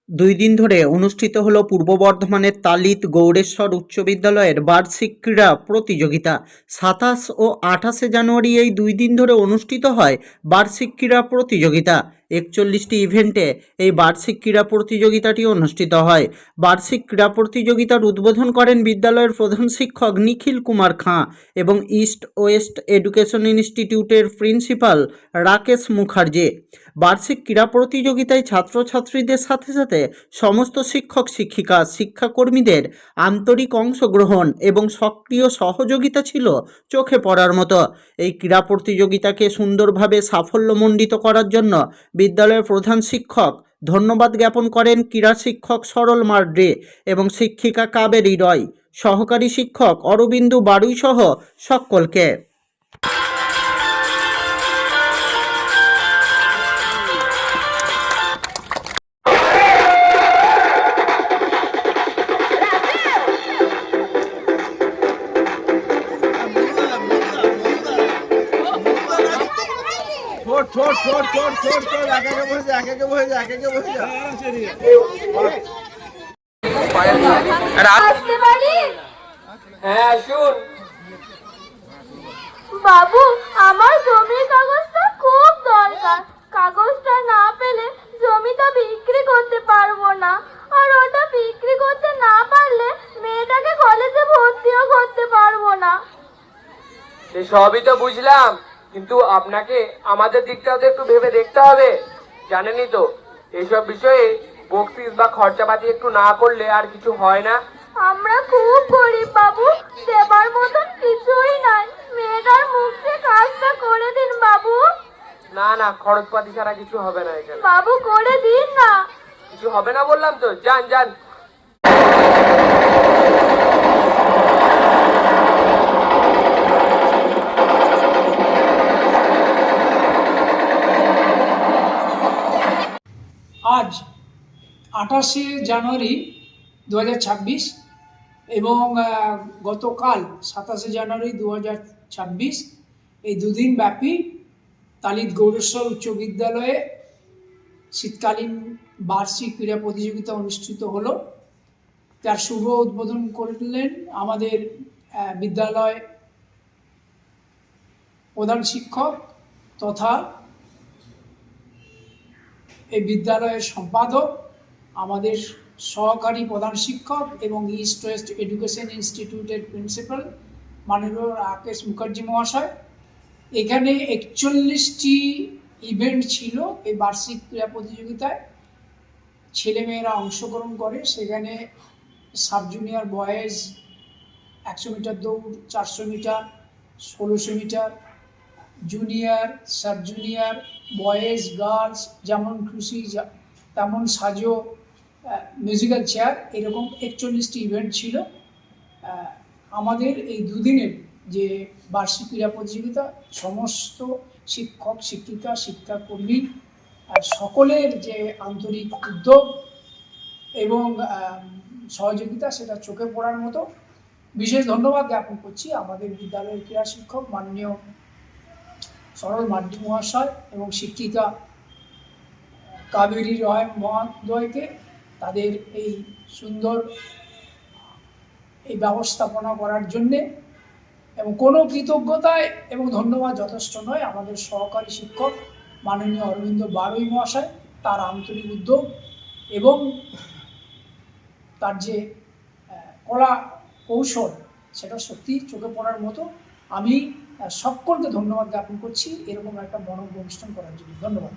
দুই দিন ধরে অনুষ্ঠিত হলো পূর্ব বর্ধমানের তালিত গৌড়েশ্বর উচ্চ বিদ্যালয়ের বার্ষিক ক্রীড়া প্রতিযোগিতা। ২৭ ও ২৮ জানুয়ারি এই দুই দিন ধরে অনুষ্ঠিত হয় বার্ষিক ক্রীড়া প্রতিযোগিতা। ৪১টি ইভেন্টে এই বার্ষিক ক্রীড়া প্রতিযোগিতাটি অনুষ্ঠিত হয়। বার্ষিক ক্রীড়া প্রতিযোগিতার উদ্বোধন করেন বিদ্যালয়ের প্রধান শিক্ষক নিখিল কুমার খাঁ এবং ইস্ট ওয়েস্ট এডুকেশন ইনস্টিটিউটের প্রিন্সিপাল রাকেশ মুখার্জি। বার্ষিক ক্রীড়া প্রতিযোগিতায় ছাত্রছাত্রীদের সাথে সাথে সমস্ত শিক্ষক শিক্ষিকা শিক্ষাকর্মীদের আন্তরিক অংশগ্রহণ এবং সক্রিয় সহযোগিতা ছিল চোখে পড়ার মতো। এই ক্রীড়া প্রতিযোগিতাকে সুন্দরভাবে সাফল্যমণ্ডিত করার জন্য বিদ্যালয়ের প্রধান শিক্ষক ধন্যবাদ জ্ঞাপন করেন ক্রীড়া শিক্ষক সরল মার্ডে এবং শিক্ষিকা কাবেরী রয়, সহকারী শিক্ষক অরবিন্দু বাড়ুই সহ সকলকে। छोड़ छोड़ छोड़ छोड़ छोड़ आगे के बह जा आगे के बह जा आगे के बह जा আসতে পারি? হ্যাঁ শুন বাবু, আমার জমির কাগজটা খুব দরকার। কাগজটা না পেলে জমিটা বিক্রি করতে পারবো না, আর ওটা বিক্রি করতে না পারলে মেয়েটাকে কলেজে ভর্তিও করতে পারবো না। সে সবই তো বুঝলাম, কিন্তু আপনাকে আমাদের দিকটাও তো একটু ভেবে দেখতে হবে। জানেনই তো এইসব বিষয়ে বকশিস বা খরচাপাতি একটু না করলে আর কিছু হয় না। আমরা খুব গরিব বাবু, দেবার মতন কিছুই নাই। মেয়েটার মুখে কাজটা করে দিন বাবু। না না, খরচপাতি ছাড়া কিছু হবে না এখানে। বাবু করে দিন না। কিছু হবে না বললাম তো, যান যান। আজ 28শে জানুয়ারি 2026 এবং গতকাল 27শে জানুয়ারি 2026 এই দুদিন ব্যাপী তালিত গৌড়েশ্বর উচ্চ বিদ্যালয়ে শীতকালীন বার্ষিক ক্রীড়া প্রতিযোগিতা অনুষ্ঠিত হলো। তার শুভ উদ্বোধন করলেন আমাদের বিদ্যালয় প্রধান শিক্ষক তথা এই বিদ্যালয়ের সম্পাদক, আমাদের সহকারী প্রধান শিক্ষক এবং ইস্ট ওয়েস্ট এডুকেশন ইনস্টিটিউটের প্রিন্সিপাল মাননীয় রাকেশ মুখার্জি মহাশয়। এখানে 41টি ইভেন্ট ছিল এই বার্ষিক ক্রীড়া প্রতিযোগিতায়। ছেলেমেয়েরা অংশগ্রহণ করে। সেখানে সাব জুনিয়র বয়েজ 100 মিটার দৌড়, 400 metre, 1600 metre, junior, sub junior, boys, girls, যেমন খুশি তেমন সাজো, মিউজিক্যাল চেয়ার, এরকম 41টি ইভেন্ট ছিল। আমাদের এই দুদিনের যে বার্ষিক ক্রীড়া প্রতিযোগিতা, সমস্ত শিক্ষক শিক্ষিকা শিক্ষাকর্মী আর সকলের যে আন্তরিক উদ্যোগ এবং সহযোগিতা, সেটা চোখে পড়ার মতো। বিশেষ ধন্যবাদ জ্ঞাপন করছি আমাদের বিদ্যালয়ের ক্রীড়া শিক্ষক মাননীয় সরল মার্ডি মহাশয় এবং শিক্ষিকা কাবেরী রয় মহোদয়কে, তাদের এই সুন্দর এই ব্যবস্থাপনা করার জন্যে। এবং কোনো কৃতজ্ঞতায় এবং ধন্যবাদ যথেষ্ট নয়। আমাদের সহকারী শিক্ষক মাননীয় অরবিন্দ বাড়ুই মহাশয়, তার আন্তরিক উদ্যোগ এবং তার যে কলা কৌশল, সেটা সত্যি চোখে পড়ার মতো। আমি সকলকে ধন্যবাদ জ্ঞাপন করছি এরকম একটা মনোজ্ঞ অনুষ্ঠান করার জন্য। ধন্যবাদ।